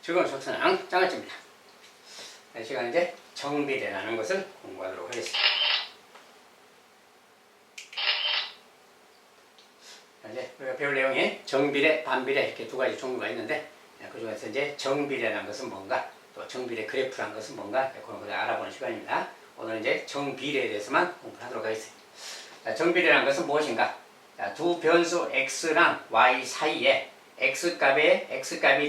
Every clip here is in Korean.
즐거운 소통왕 장아찌입니다. 이 시간 이제 정비례라는 것을 공부하도록 하겠습니다. 이제 우리가 배울 내용이 정비례, 반비례 이렇게 두 가지 종류가 있는데 그 중에서 이제 정비례라는 것은 뭔가, 또 정비례 그래프라는 것은 뭔가 그런 것을 알아보는 시간입니다. 오늘 이제 정비례에 대해서만 공부하도록 하겠습니다. 정비례라는 것은 무엇인가? 두 변수 x랑 y 사이에 x값이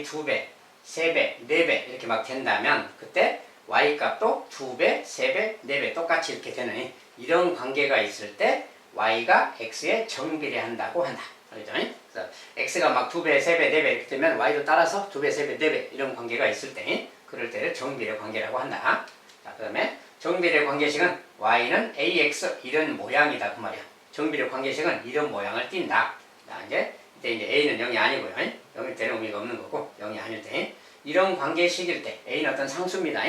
2배, 3배, 4배 이렇게 막 된다면 그때 y값도 2배, 3배, 4배 똑같이 이렇게 되는 이런 관계가 있을 때 y가 x에 정비례한다고 한다. 그렇죠? 그래서 x가 막 2배, 3배, 4배 이렇게 되면 y도 따라서 2배, 3배, 4배 이런 관계가 있을 때 그럴 때를 정비례 관계라고 한다. 자, 그 다음에 정비례 관계식은 y는 ax 이런 모양이다 그 말이야. 정비례 관계식은 이런 모양을 띈다. 자, 이때 이제 a는 0이 아니고요. 0일 때는 의미가 없는 거고 0이 아닐 때 이런 관계식일 때 a는 어떤 상수입니다.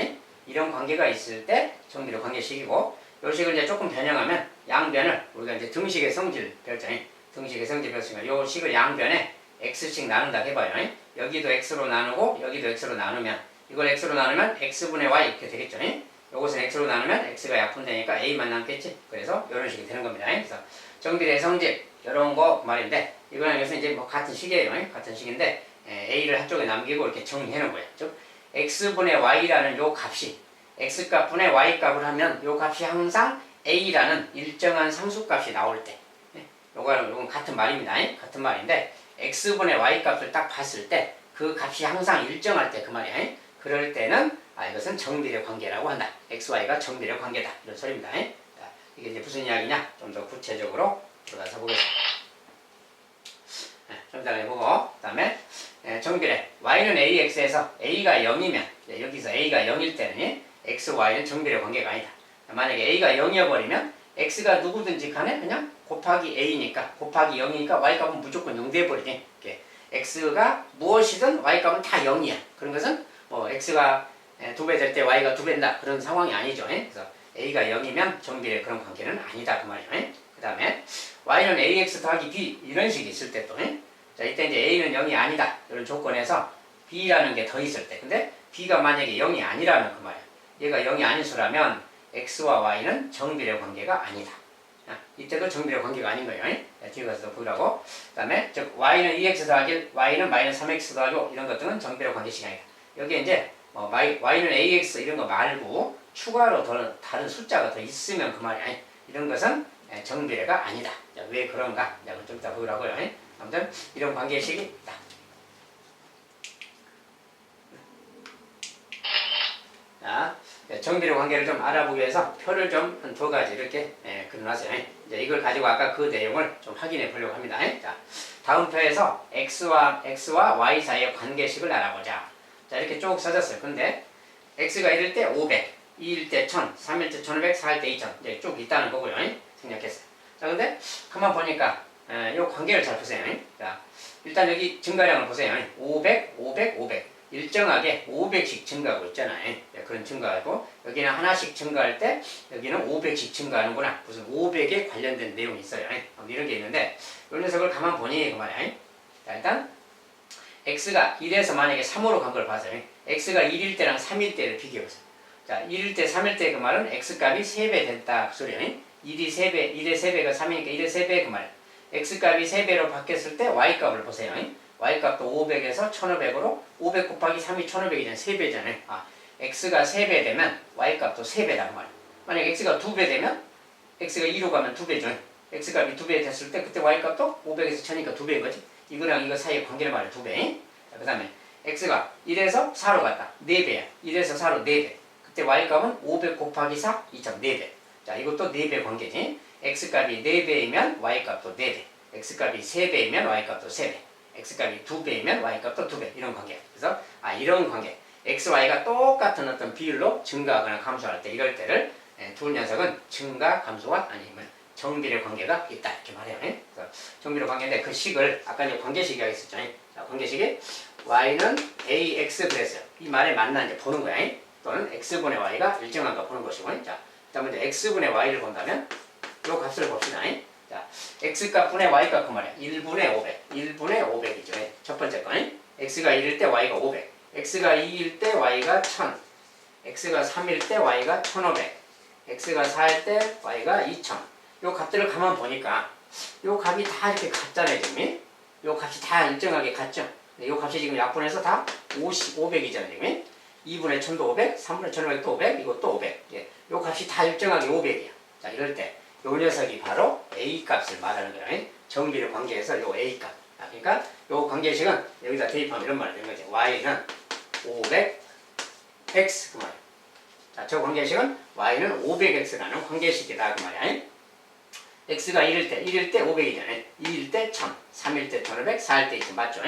이런 관계가 있을 때 정비례 관계식이고 요 식을 이제 조금 변형하면 양변을 우리가 이제 등식의 성질 배웠잖아요. 등식의 성질 배웠으니까 요 식을 양변에 x씩 나눈다 해봐요. 여기도 x로 나누고 여기도 x로 나누면 이걸 x로 나누면 x분의 y 이렇게 되겠죠. 요것은 x로 나누면 x가 약분되니까 a만 남겠지. 그래서 이런 식이 되는 겁니다. 그래서 정비례 성질 이런 거 말인데 이거랑 이것은 이제 뭐 같은 식이에요. 같은 식인데 a를 한쪽에 남기고 이렇게 정리해 놓은 거예요. 즉 x분의 y라는 요 값이 x값분의 y값을 하면 요 값이 항상 a라는 일정한 상수값이 나올 때 요건 같은 말입니다. 같은 말인데 x분의 y값을 딱 봤을 때 그 값이 항상 일정할 때 그 말이야. 그럴 때는 이것은 정비례 관계라고 한다. xy가 정비례 관계다. 이런 소리입니다. 자, 이게 이제 무슨 이야기냐? 좀 더 구체적으로 들어가서 보겠습니다. 좀 이따가 해보고 그 다음에 정비례 y는 ax에서 a가 0이면 여기서 a가 0일 때는 x, y는 정비례 관계가 아니다. 만약에 a가 0이어버리면 x가 누구든지 간에 그냥 곱하기 a니까 곱하기 0이니까 y값은 무조건 0 돼버리지. x가 무엇이든 y값은 다 0이야. 그런 것은 뭐 x가 2배 될 때 y가 2배인다 그런 상황이 아니죠. 그래서 a가 0이면 정비례 그런 관계는 아니다 그 말이죠. 그 다음에 y는 ax 더하기 b 이런 식이 있을 때 또 자, 이때 이제 a는 0이 아니다 이런 조건에서 b라는 게 더 있을 때 근데 b가 만약에 0이 아니라면 그 말이야. 얘가 0이 아닌 수라면 x와 y는 정비례 관계가 아니다. 이때도 정비례 관계가 아닌 거예요. 뒤에 가서 보라고. 그 다음에 즉 y는 2x 더하기 y는 마이너스 3x 더하기 이런 것들은 정비례 관계식이 아니다. 여기에 이제 y는 ax 이런 거 말고 추가로 더 다른 숫자가 더 있으면 그 말이야. 이런 것은 정비례가 아니다. 자, 왜 그런가? 좀 이따 보라고요. 아무튼 이런 관계식이 있다. 자, 정비례 관계를 좀 알아보기 위해서 표를 좀 한 두 가지 이렇게 그려놨어요. 이제 이걸 가지고 아까 그 내용을 좀 확인해 보려고 합니다. 자, 다음 표에서 x와 y 사이의 관계식을 알아보자. 자, 이렇게 쭉 써졌어요. 근데 x가 1일 때 500, 2일 때 1000, 3일 때 1500, 4일 때 2000 이제 쭉 있다는 거고요. 생략했어요. 자, 근데 가만 보니까 이 관계를 잘 보세요. 자, 일단 여기 증가량을 보세요. 500, 500, 500 일정하게 500씩 증가하고 있잖아요. 그런 증가하고 여기는 하나씩 증가할 때 여기는 500씩 증가하는구나. 무슨 500에 관련된 내용이 있어요. 이런 게 있는데 이 녀석을 가만 보니 그 말이야. 자, 일단 x가 1에서 만약에 3으로 간 걸 봐서요. x가 1일 때랑 3일 때를 비교해보세요. 자, 1일 때, 3일 때 그 말은 x값이 3배 됐다 그 소리야. 1이 3배, 1의 3배가 3이니까 1의 3배 그 말. x값이 3배로 바뀌었을 때 y값을 보세요. y값도 500에서 1500으로 500 곱하기 3이 1500이잖아요. 3배잖아요. x가 3배 되면 y값도 3배다 그 말이야. 만약 x가 2배 되면 x가 2로 가면 2배죠. x값이 2배 됐을 때 그때 y값도 500에서 1000이니까 2배인 거지. 이거랑 이거 사이의 관계를 말해 2배. 그 다음에 x가 1에서 4로 갔다. 4배야. 1에서 4로 4배. 그때 y값은 500 곱하기 4, 2000, 4배. 자, 이것도 4배 관계지. x값이 4배이면 y값도 4배. x값이 3배이면 y값도 3배. x값이 2배이면 y값도 2배. 이런 관계. 그래서 이런 관계. x, y가 똑같은 어떤 비율로 증가하거나 감소할 때 이럴 때를 두 녀석은 증가, 감소와 아니면 정비례 관계가 있다 이렇게 말해요. 그래서 정비례 관계인데 그 식을 아까 이제 관계식이 있었죠. 자, 관계식이 y는 ax 그랬어요. 이 말에 맞나 이제 보는 거야. 또는 x분의 y가 일정한가 보는 것이고. 자, 일단 먼저 x분의 y를 본다면 이 값을 봅시다. 자, x값 분의 y값 그 말이야. 1분의 500. 1분의 500이죠. 첫 번째 거. x가 1일 때 y가 500. x가 2일 때 y가 1000, x가 3일 때 y가 1500, x가 4일 때 y가 2000. 요 값들을 가만 보니까 요 값이 다 이렇게 같잖아요, 지금. 요 값이 다 일정하게 같죠. 요 값이 지금 약분해서 다 500이잖아요, 지금. 2분의 1000도 500, 3분의 1500도 500, 이것도 500. 예. 요 값이 다 일정하게 500이야. 자, 이럴 때 요 녀석이 바로 A 값을 말하는 거예요. 정비례 관계에서 요 A 값. 아, 그러니까 요 관계식은 여기다 대입하면 이런 말이 되는 거죠. y는 500 x 그 말이야. 자, 저 관계식은 y는 500x라는 관계식이다 그 말이야. x가 1일 때 500이잖아요. 2일 때 1000, 3일 때 1500, 4일 때 2000 맞죠?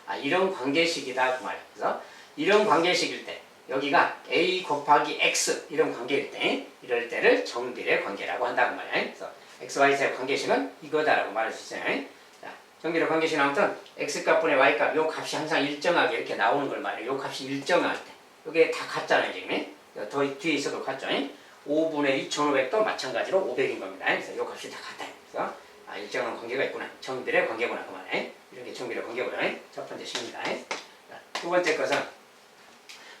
아, 이런 관계식이다 그 말이야. 그래서 이런 관계식일 때 여기가 a 곱하기 x 이런 관계일 때 이럴 때를 정비례 관계라고 한다고 말이야. 그래서 x, y의 관계식은 이거다라고 말할 수 있어요. 자, 정비례 관계식은 아무튼 x 값분의 y 값, 요 값이 항상 일정하게 이렇게 나오는 걸 말이에요. 요 값이 일정할 때 이게 다 같잖아요 지금. 더 뒤에 있어도 같죠. 5분의 2500도 마찬가지로 500인 겁니다. 그래서 요 값이 다 같아요. 그래서 아, 일정한 관계가 있구나. 정비례 관계구나 그 말이에요. 이렇게 정비례 관계고요. 첫 번째 식입니다. 두 번째 것은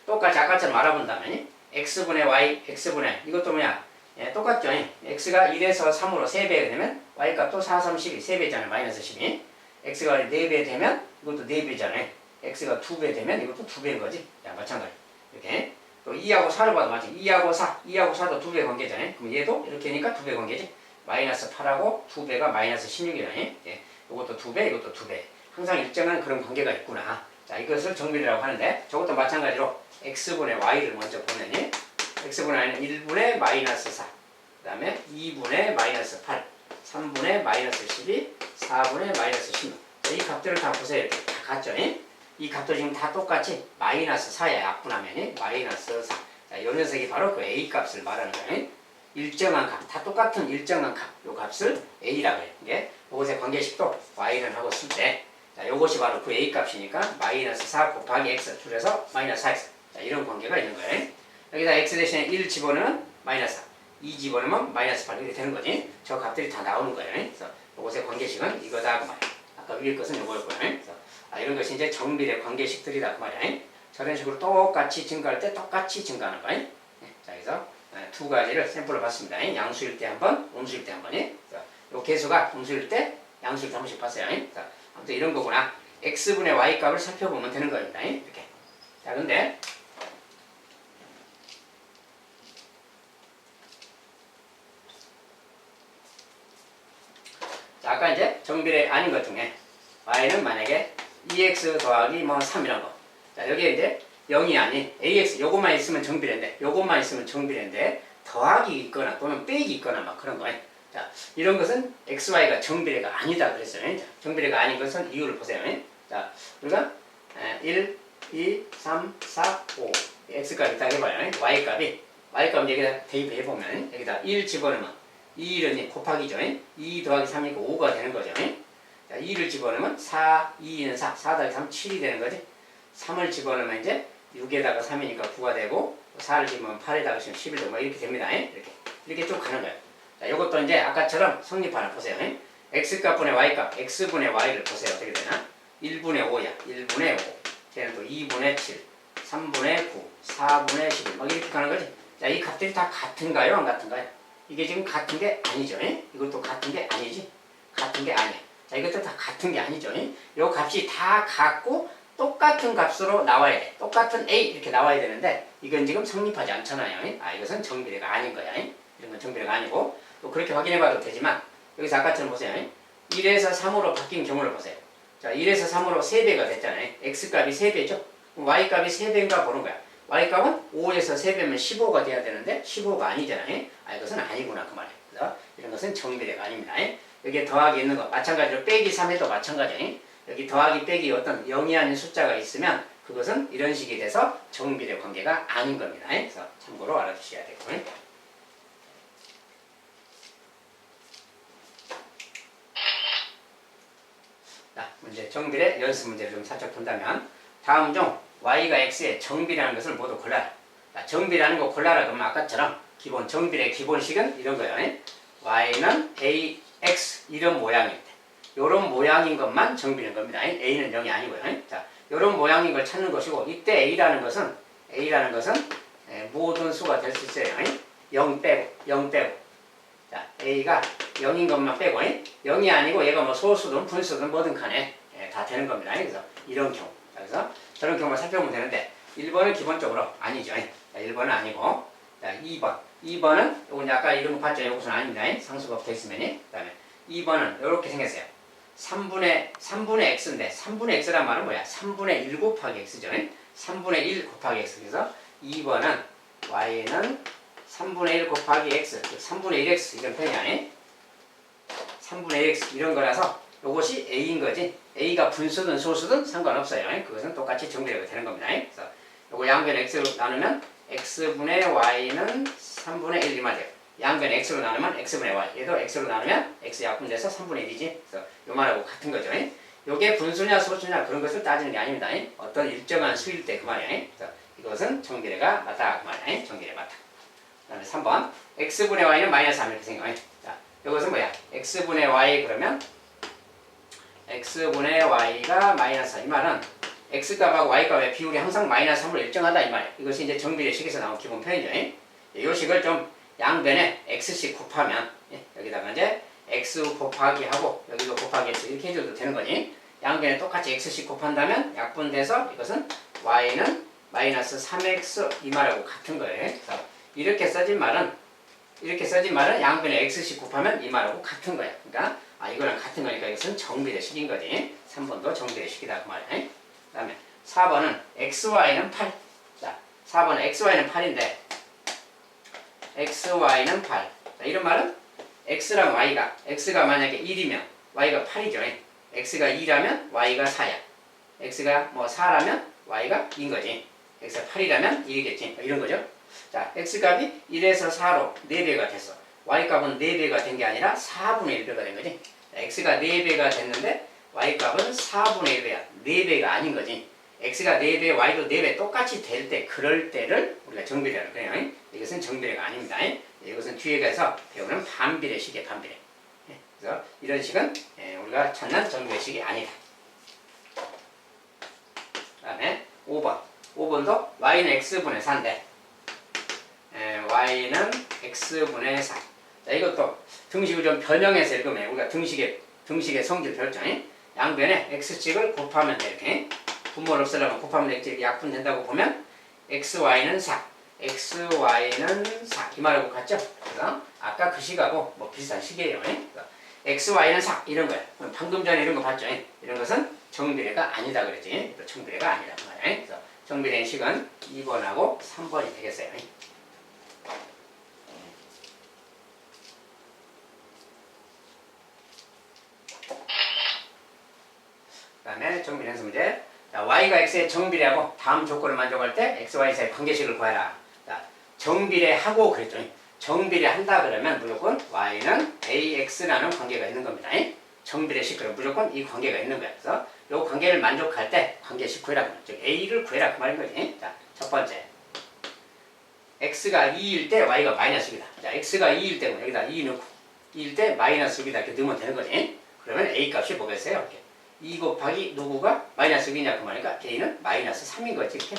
똑같이 아까처럼 알아본다면 x분의 y, x분의 이것도 뭐야? 예, 똑같죠? x가 1에서 3으로 3배 되면 y 값도 4, 3, 12, 3배잖아요. 마이너스 12. x가 4배 되면 이것도 4배잖아요. x가 2배 되면 이것도 2배인 거지. 야, 마찬가지. 이렇게. 또 2하고 4를 봐도 마찬가지. 2하고 4, 2하고 4도 2배 관계잖아요. 그럼 얘도 이렇게 하니까 2배 관계지. 마이너스 8하고 2배가 마이너스 16이라니. 예, 이것도 2배, 이것도 2배. 항상 일정한 그런 관계가 있구나. 자, 이것을 정비례라고 하는데 저것도 마찬가지로 x분의 y를 먼저 보면 x분의 y는 1분의 마이너스 4, 그 다음에 2분의 마이너스 8, 3분의 마이너스 12, 4분의 마이너스 16. 자, 이 값들을 다 보세요. 이렇게 다 같죠? 이 값도 지금 다 똑같이 마이너스 4야. 약분하면 마이너스 4. 자, 이 녀석이 바로 그 a 값을 말하는 거예요. 일정한 값, 다 똑같은 일정한 값, 요 값을 a라고 해요. 이게 이것의 관계식도 y는 하고 쓸 때, 자, 요것이 바로 그 a 값이니까 마이너스 4 곱하기 x 줄여서 마이너스 4x. 자, 이런 관계가 있는 거예요. 여기다 x 대신에 1 집어넣으면 마이너스 4, 2 집어넣으면 마이너스 8 이렇게 되는 거지. 저 값들이 다 나오는 거예요. 그래서 요것의 관계식은 이거다 그 말이에요. 아까 위에 것은 요거였고요. 그래서 아, 이런 것이 이제 정비례 관계식들이다 그 말이에요. 저런 식으로 똑같이 증가할 때 똑같이 증가하는 거예요. 자, 그래서 두 가지를 샘플을 봤습니다. 양수일 때 한 번, 음수일 때 한 번이. 요 개수가 음수일 때, 양수일 때 한 번씩 봤어요. 자, 아무튼 이런 거구나. x분의 y 값을 살펴보면 되는 겁니다. 이렇게. 자, 근데 자, 아까 이제 정비례 아닌 것 중에 y는 만약에 2x 더하기 뭐 3이란 거. 자, 여기에 이제 0이 아닌 ax 요것만 있으면 정비례인데 요것만 있으면 정비례인데 더하기 있거나 또는 빼기 있거나 막 그런 거예요. 자, 이런 것은 xy가 정비례가 아니다 그랬어요. 자, 정비례가 아닌 것은 이유를 보세요. 자, 우리가 1, 2, 3, 4, 5 x값이 딱 해봐요. y값 여기다 대입해보면 여기다 1 집어넣으면 2는 곱하기죠. 2 더하기 3이니까 5가 되는 거죠. 자, 2를 집어넣으면 4, 2는 4, 4 더하기 3, 7이 되는 거지. 3을 집어넣으면 이제 6에다가 3이니까 9가 되고 4를 집으면 8에다가 11 되고 막 이렇게 됩니다. 이렇게 쭉 가는 거예요. 자, 이것도 이제 아까처럼 성립하나 보세요. x값분의 y값, x분의 y를 보세요. 어떻게 되나? 1분의 5야. 1분의 5. 걔는 또 2분의 7, 3분의 9, 4분의 11. 막 이렇게 가는 거지. 자, 이 값들이 다 같은가요? 안 같은가요? 이게 지금 같은 게 아니죠. 이것도 같은 게 아니지. 같은 게 아니야. 자, 이것도 다 같은 게 아니죠. 이 값이 다 같고 똑같은 값으로 나와야 돼. 똑같은 A 이렇게 나와야 되는데 이건 지금 성립하지 않잖아요. 아, 이것은 정비례가 아닌 거야. 이런 건 정비례가 아니고 또 그렇게 확인해봐도 되지만 여기서 아까처럼 보세요. 1에서 3으로 바뀐 경우를 보세요. 자, 1에서 3으로 3배가 됐잖아요. X값이 3배죠. Y값이 3배인가 보는 거야. Y값은 5에서 3배면 15가 돼야 되는데 15가 아니잖아요. 아, 이것은 아니구나 그 말이에요. 그래서 이런 것은 정비례가 아닙니다. 여기에 더하기 있는 거 마찬가지로 빼기 3에도 마찬가지예요. 여기 더하기 빼기 어떤 0이 아닌 숫자가 있으면 그것은 이런 식이 돼서 정비례 관계가 아닌 겁니다. 그래서 참고로 알아주셔야 되고요. 자, 문제 정비례 연습 문제를 좀 살짝 본다면 다음 중 y가 x의 정비례라는 것을 모두 골라라. 자, 정비라는 거 골라라 그러면 아까처럼 기본 정비례 기본식은 이런 거예요. y는 ax 이런 모양일 때 요런 모양인 것만 정비례인 겁니다. a는 0이 아니고요. 자, 이런 모양인 걸 찾는 것이고 이때 A라는 것은 모든 수가 될 수 있어요. 0 빼고 0 빼고 자 A가 0인 것만 빼고 0이 아니고 얘가 뭐 소수든 분수든 뭐든 간에 다 되는 겁니다. 그래서 이런 경우 그래서 저런 경우만 살펴보면 되는데 1번은 기본적으로 아니죠. 자, 1번은 아니고 자 2번은 요건 아까 이런 거 봤죠. 요것은 아닙니다. 상수가 붙어있으면 그 다음에 2번은 이렇게 생겼어요. 3분의 x인데 3분의 x란 말은 뭐야? 3분의 1 곱하기 x죠. 3분의 1 곱하기 x 그래서 2번은 y는 3분의 1 곱하기 x 3분의 1x 이런 표현이 아니 3분의 1x 이런 거라서 요것이 a인 거지 a가 분수든 소수든 상관없어요. 그것은 똑같이 정비례가 되는 겁니다. 그래서 요거 양변 x로 나누면 x분의 y는 3분의 1이 맞아요. 양변 x로 나누면 x분의 y 얘도 x로 나누면 x 약분돼서 3분의 1이지 그래서 요 말하고 같은 거죠. 요게 분수냐 소수냐 그런 것을 따지는 게 아닙니다. 어떤 일정한 수일 때 그 말이야. 그래서 이것은 정비례가 맞다 그 말이야. 정비례 맞다. 그 다음에 3번 x분의 y는 마이너스 3 이렇게 생겨요. 자, 이것은 뭐야? x분의 y 그러면 x분의 y가 마이너스 4. 이 말은 x값하고 y값의 비율이 항상 마이너스 3으로 일정하다 이 말이에요. 이것이 이제 정비례식에서 나온 기본 표현이죠. 이 식을 좀 양변에 x씩 곱하면 여기다가 이제 x 곱하기 하고 여기도 곱하기 x 이렇게 해줘도 되는 거니 양변에 똑같이 x씩 곱한다면 약분돼서 이것은 y는 마이너스 3x 이 말하고 같은 거예요. 그래서 이렇게 써진 말은 양변에 x씩 곱하면 이 말하고 같은 거야. 그러니까 이거랑 같은 거니까 이것은 정비례식인 거지. 3번도 정비례식이다 그 말이야. 그 다음에 4번은 xy는 8. 자, 4번은 xy는 8인데 xy는 8. 자, 이런 말은 x랑 x가 만약에 1이면 y가 8이죠. x가 2라면 y가 4야. x가 뭐 4라면 y가 2인 거지. x가 8이라면 1이겠지. 이런 거죠. 자, x값이 1에서 4로 4배가 됐어. y값은 4배가 된 게 아니라 4분의 1배가 된 거지. x가 4배가 됐는데 y값은 4분의 1배야. 4배가 아닌 거지. x가 4배, y도 4배 똑같이 될 때, 그럴 때를 우리가 정비례라고 그래요. 이것은 정비례가 아닙니다. 이것은 뒤에 가서 배우는 반비례식이에요. 반비례. 그래서 이런 식은 우리가 찾는 정비례식이 아니다. 그 다음에 5번. 5번도 y는 x분의 4인데 y는 x분의 4. 자, 이것도 등식을 좀 변형해서 읽으면 우리가 등식의 성질 배웠죠. 양변에 x축을 곱하면 돼. 이렇게. 분모를 없애려면 곱하면 되겠지. 약분된다고 보면 xy는 4. xy는 4. 이 말하고 같죠? 그래서 아까 그 식하고 뭐 비슷한 식이에요. xy는 4. 이런 거야. 방금 전에 이런 거 봤죠? 이런 것은 정비례가 아니다 그랬지. 정비례가 아니다. 그래서 정비례의 식은 2번하고 3번이 되겠어요. 그 다음에 정비례 연습 문제. 자, y가 x의 정비례하고 다음 조건을 만족할 때 x, y 사이 관계식을 구해라. 자, 정비례하고 그랬죠. 정비례한다 그러면 무조건 y는 ax라는 관계가 있는 겁니다. 정비례식 그러면 무조건 이 관계가 있는 거야. 그래서 이 관계를 만족할 때 관계식 구해라. 즉 a를 구해라 그 말인 거지. 자, 첫 번째. x가 2일 때 y가 마이너스 6이다. 자, x가 2일 때 여기다 2 넣고 2일 때 마이너스 6이다 이렇게 넣으면 되는 거지. 그러면 a 값이 뭐겠어요? 이렇게. 2 곱하기 누구가 마이너스 6이냐 그 말이니까 a는 마이너스 3인 거지. 이렇게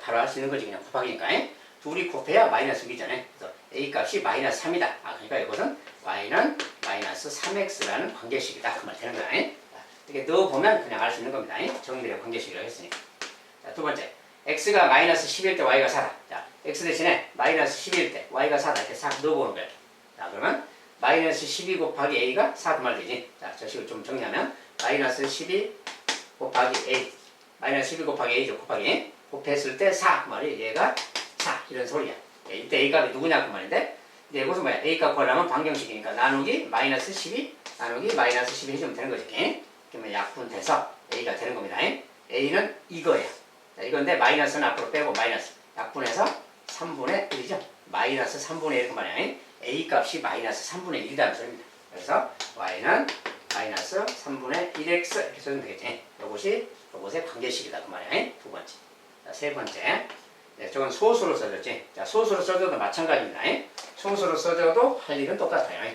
바로 할 수 있는 거지. 그냥 곱하기니까. 둘이 곱해야 마이너스 6이잖아요. 그래서 a 값이 마이너스 3이다. 그러니까 이것은 y는 마이너스 3x라는 관계식이다. 그 말 되는 거야. 이렇게 넣어보면 그냥 알 수 있는 겁니다. 정비례 관계식이라고 했으니까. 자, 두 번째. x가 마이너스 10일 때 y가 4다. 자, x 대신에 마이너스 10일 때 y가 4다. 이렇게 싹 넣어보는 거야. 자, 그러면 마이너스 12 곱하기 a가 4 그 말 되지. 자, 저 식을 좀 정리하면 마이너스 12 곱하기 a 마이너스 12 곱하기 a죠. 곱하기 곱했을 때 4 그 말이 얘가 4 이런 소리야. 이때 a 값이 누구냐 그 말인데 이제 이것은 뭐야? a 값 구하려면 방정식이니까 나누기 마이너스 12 나누기 마이너스 12 해주면 되는 거지. 그러면 약분돼서 a가 되는 겁니다. a는 이거야. 자, 이건데 마이너스는 앞으로 빼고 마이너스 약분해서 3분의 1이죠. 마이너스 3분의 1 그 말이야. a 값이 마이너스 3분의 1이라는 소리입니다. 그래서 y는 마이너스 3분의 1x 이렇게 써주면 되겠지. 요것의 관계식이다 그 말이야. 두 번째. 자, 세 번째. 네, 저건 소수로 써졌지. 자, 소수로 써줘도 마찬가지입니다. 소수로 써줘도 할 일은 똑같아요.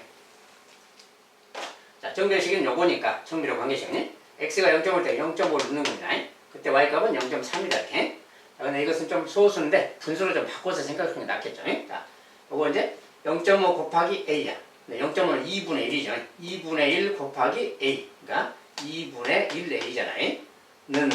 자, 정비례식은 요거니까 정비례 관계식은 x가 0.5일 때 0.5를 넣는 겁니다. 그때 y값은 0.3이다 이렇게. 자, 근데 이것은 좀 소수인데 분수를 좀 바꿔서 생각하는 게 낫겠죠. 자, 요거 이제 0.5 곱하기 a야. 0.5는 2분의 1이죠. 2분의 1 곱하기 a. 그러니까 2분의 1 a잖아요. 는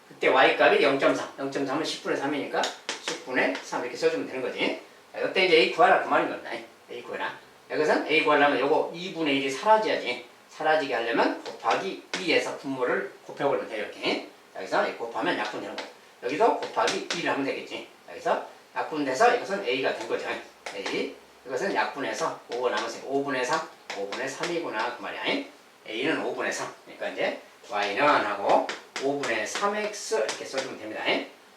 그때 y값이 0.3. 0.3은 10분의 3이니까 10분의 3 이렇게 써주면 되는 거지. 자, 이때 이제 a 구하라 그 말인 겁니다. a 구해라. 여기서는 a 구하려면 요거 2분의 1이 사라져야지. 사라지게 하려면 곱하기 2에서 분모를 곱해버리면 돼요. 이렇게. 여기서 곱하면 약분되는 거고. 여기도 곱하기 2를 하면 되겠지. 여기서 약분돼서 이것은 a가 된 거죠. a. 이것은 약분해서 5가 남았으니까 5분의 3, 5분의 3이구나 그 말이야. a는 5분의 3. 그러니까 이제 y는 하고 5분의 3x 이렇게 써주면 됩니다.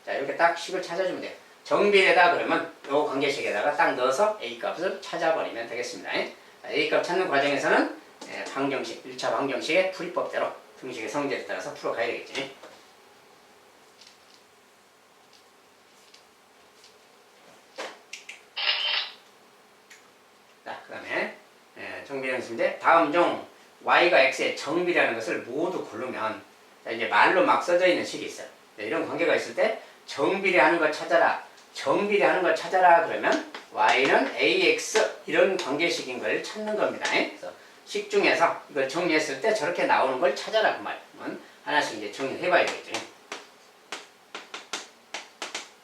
자, 이렇게 딱 식을 찾아주면 돼요. 정비례다 그러면 요 관계식에다가 딱 넣어서 a값을 찾아버리면 되겠습니다. a값 찾는 과정에서는 방정식, 1차 방정식의 풀이법대로 등식의 성질에 따라서 풀어가야 되겠지. 자, 그 다음에 정비례식인데 다음 중 y가 x의 정비라는 것을 모두 고르면 자, 이제 말로 막 써져 있는 식이 있어요. 이런 관계가 있을 때 정비례하는 걸 찾아라. 정비례하는 걸 찾아라 그러면 y는 ax 이런 관계식인 걸 찾는 겁니다. 그래서 식 중에서 이걸 정리했을 때 저렇게 나오는 걸 찾아라 그 말은 하나씩 이제 정리해 봐야 되겠죠.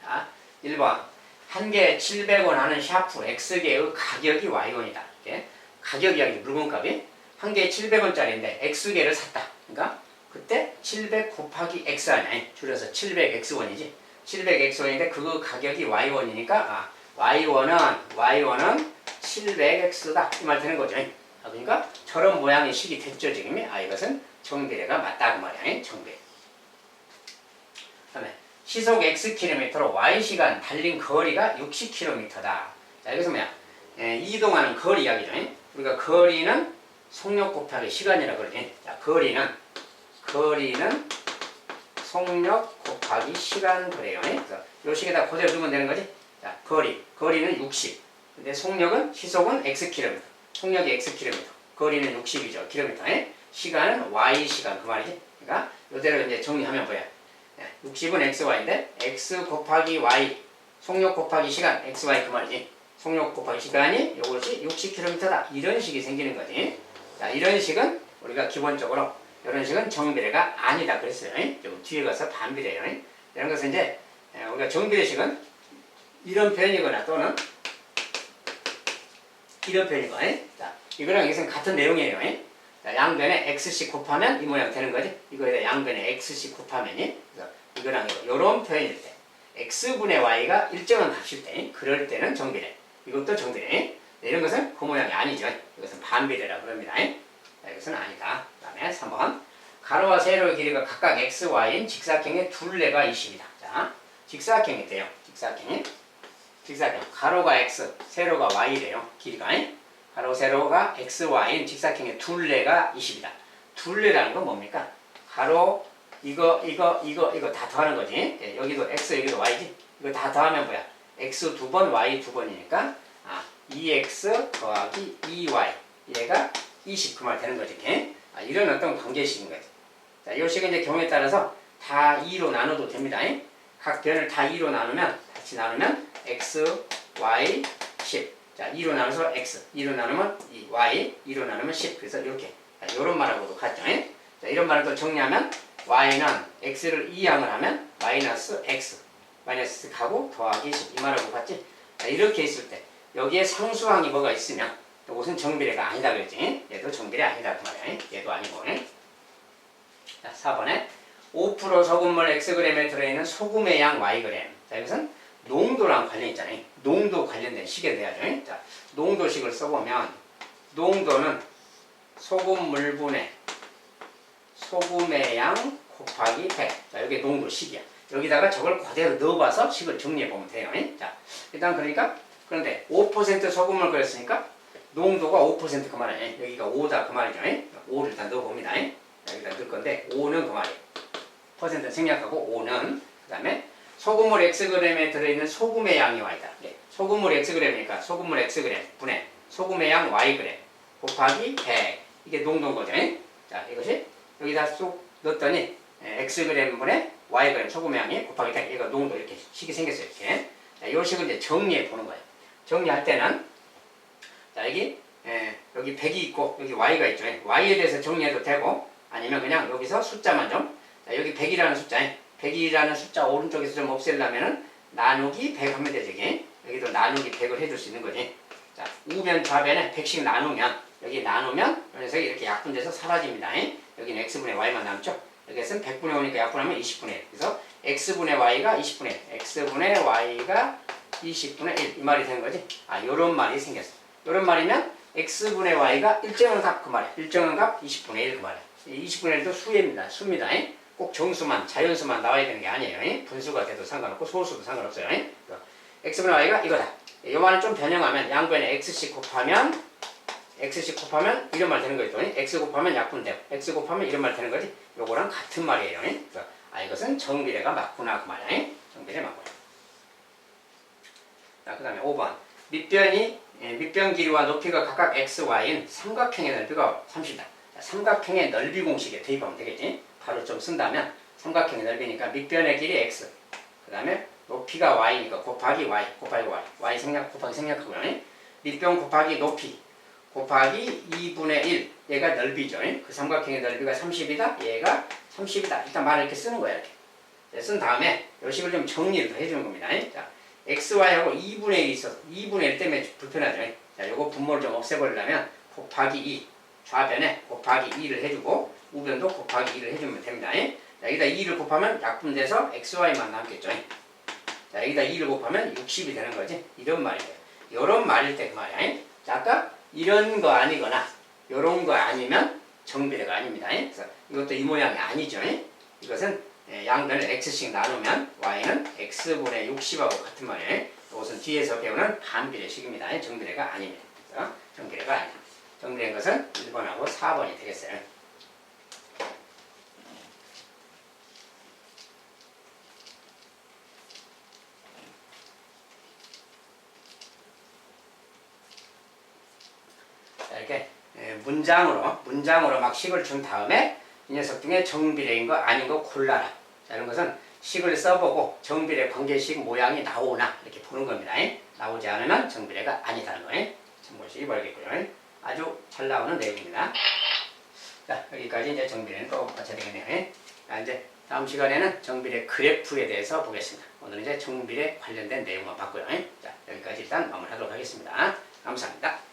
자, 1번 한 개에 700원 하는 샤프 X개의 가격이 Y원이다. 이렇게 가격이 아니고 물건값이 한 개에 700원짜리인데 X개를 샀다. 그러니까 그때 700 곱하기 X 아니야. 줄여서 700X원이지. 700X원인데 그 가격이 Y원이니까 Y원은 700X다. 이 말 되는 거죠. 그러니까 저런 모양의 식이 됐죠. 지금이. 이것은 정비례가 맞다. 그 말이야. 정비례. 그 다음에 시속 Xkm로 Y시간 달린 거리가 60km다. 자, 여기서 뭐야? 이동하는 거리 이야기죠. 우리가 거리는 속력 곱하기 시간이라 그러지. 자, 거리는 속력 곱하기 시간 그래요. 그래서 요 식에다 그대로 두면 되는 거지. 자, 거리는 60. 근데 시속은 Xkm. 속력이 Xkm. 거리는 60이죠. 킬로미터. 시간은 Y시간 그 말이지. 그러니까 이대로 이제 정리하면 뭐야? 60은 XY인데 X 곱하기 Y 속력 곱하기 시간 XY 그 말이지. 속력 곱하기 시간이 이것이 60km다. 이런 식이 생기는 거지. 자, 이런 식은 우리가 기본적으로 이런 식은 정비례가 아니다 그랬어요. 좀 뒤에 가서 반비례예요. 이런 것은 이제 우리가 정비례식은 이런 표현이거나 또는 이런 표현이거나 자, 이거랑 이것은 같은 내용이에요. 자, 양변에 x씩 곱하면 이 모양 되는 거지. 이거에다 양변에 x씩 곱하면이 그래서 이거랑 이런 표현일 때 x분의 y가 일정한 값일 때 그럴 때는 정비례. 이것도 정비례. 이런 것은 그 모양이 아니죠. 이것은 반비례라고 합니다. 자, 이것은 아니다. 그 다음에 3번 가로와 세로의 길이가 각각 x, y인 직사각형의 둘레가 20이다. 자, 직사각형이 돼요. 직사각형 가로가 x, 세로가 y래요. 길이가 가로, 세로가 x, y인 직사각형의 둘레가 20이다. 둘레라는 건 뭡니까? 가로, 이거 다 더하는 거지. 여기도 x, 여기도 y지. 이거 다 더하면 뭐야? x 2번, y 2번이니까 2x 더하기 2y 얘가 20 그 말 되는 거지. 이런 어떤 관계식인 거지. 자, 이 식은 이제 경우에 따라서 다 2로 나눠도 됩니다. 각 변을 다 2로 나누면 같이 나누면 x, y, 10. 자, 2로 나눠서 x, 2로 나누면 y, 2로 나누면 10. 그래서 이렇게 이런 말하고도 같죠. 자, 이런 말을 또 정리하면 y는 x를 2항을 하면 마이너스 x 하고 더하기 10. 이 말하고 같지? 자, 이렇게 있을 때 여기에 상수항이 뭐가 있으면 이것은 정비례가 아니다 그랬지. 얘도 정비례 아니다 그 말이야. 얘도 아니고. 자, 4번에 5% 소금물 xg에 들어있는 소금의 양 yg. 자, 이것은 농도랑 관련 있잖아요. 농도 관련된 식에 대하죠. 자, 농도식을 써보면 농도는 소금물분의 소금의 양 곱하기 100. 자, 여기 농도식이야. 여기다가 저걸 그대로 넣어봐서 식을 정리해보면 돼요. 자, 일단 그런데 5% 소금을 그랬으니까 농도가 5% 그 말이에요. 여기가 5다 그 말이죠. 5를 일단 넣어봅니다. 여기다 넣을 건데 5는 그 말이에요. 퍼센트 생략하고 5는 그 다음에 소금물 xg에 들어있는 소금의 양이 y다. 소금물 xg이니까 소금물 xg 분의 소금의 양 yg 곱하기 100. 이게 농도인 거죠. 자, 이것이 여기다 쏙 넣었더니 xg분의 yg 소금량이 곱하기 딱 이거 농도 이렇게 식이 생겼어요. 이렇게. 자, 이 식을 이제 정리해 보는 거예요. 정리할 때는 자, 여기 100이 있고 여기 y가 있죠. y에 대해서 정리해도 되고 아니면 그냥 여기서 숫자만 좀 자, 여기 100이라는 숫자 100이라는 숫자 오른쪽에서 좀 없애려면은 나누기 100 하면 되지. 여기도 나누기 100을 해줄 수 있는 거지. 자, 우변 좌변에 100씩 나누면 여기 나누면 이 녀석이 이렇게 약분돼서 사라집니다. 여기는 x분의 y만 남죠. 여기서는 100분의 5니까 약분하면 20분의 1. 그래서 x분의 y가 20분의 1. x분의 y가 20분의 1. 이 말이 되는 거지. 아, 요런 말이 생겼어. 요런 말이면 x분의 y가 일정한 값 그 말이야. 일정한 값 20분의 1 그 말이야. 20분의 1도 수입니다. 꼭 정수만, 자연수만 나와야 되는 게 아니에요. 분수가 돼도 상관없고 소수도 상관없어요. x분의 y가 이거다. 이 말을 좀 변형하면 양변에 x씩 곱하면 이런 말 되는 거죠. x 곱하면 약분되고 x 곱하면 이런 말 되는 거지. 요거랑 같은 말이에요. 그래서 이것은 정비례가 맞구나 그 말이야. 정비례 맞구나. 자, 그 다음에 5번 밑변 길이와 높이가 각각 x, y인 삼각형의 넓이가 30이다. 자, 삼각형의 넓이 공식에 대입하면 되겠지. 바로 좀 쓴다면 삼각형의 넓이니까 밑변의 길이 x 그 다음에 높이가 y니까 곱하기 y y 곱하기 생략하고요. 밑변 곱하기 높이 곱하기 2분의 1 얘가 넓이죠. 그 삼각형의 넓이가 30이다 얘가 30이다 일단 말을 이렇게 쓰는 거야. 이렇게 쓴 다음에 요 식을 좀 정리를 해주는 겁니다. 자, x, y하고 2분의 1이 있어서 2분의 1 때문에 불편하죠. 자, 요거 분모를 좀 없애버리려면 곱하기 2 좌변에 곱하기 2를 해주고 우변도 곱하기 2를 해주면 됩니다. 자, 여기다 2를 곱하면 약분돼서 x, y만 남겠죠. 자, 여기다 2를 곱하면 60이 되는 거지. 이런 말이에요. 이런 말일 때 그 말이야. 자, 아까 이런 거 아니거나 이런 거 아니면 정비례가 아닙니다. 그래서 이것도 이 모양이 아니죠. 이것은 양변을 x씩 나누면 y는 x분의 60하고 같은 말이에요. 이것은 뒤에서 배우는 반비례식입니다. 정비례가 아닙니다. 그래서 정비례가 아닙니다. 정비례인 것은 1번하고 4번이 되겠어요. 이렇게 문장으로 막 식을 준 다음에 이 녀석 중에 정비례인 거 아닌 거 골라라. 자, 이런 것은 식을 써보고 정비례 관계식 모양이 나오나 이렇게 보는 겁니다. 나오지 않으면 정비례가 아니다는 거예요. 참고하시기 바라겠고요. 아주 잘 나오는 내용입니다. 자, 여기까지 이제 정비례는 또 마쳐야 되겠네요. 자, 이제 다음 시간에는 정비례 그래프에 대해서 보겠습니다. 오늘은 이제 정비례 관련된 내용만 봤고요. 자, 여기까지 일단 마무리하도록 하겠습니다. 감사합니다.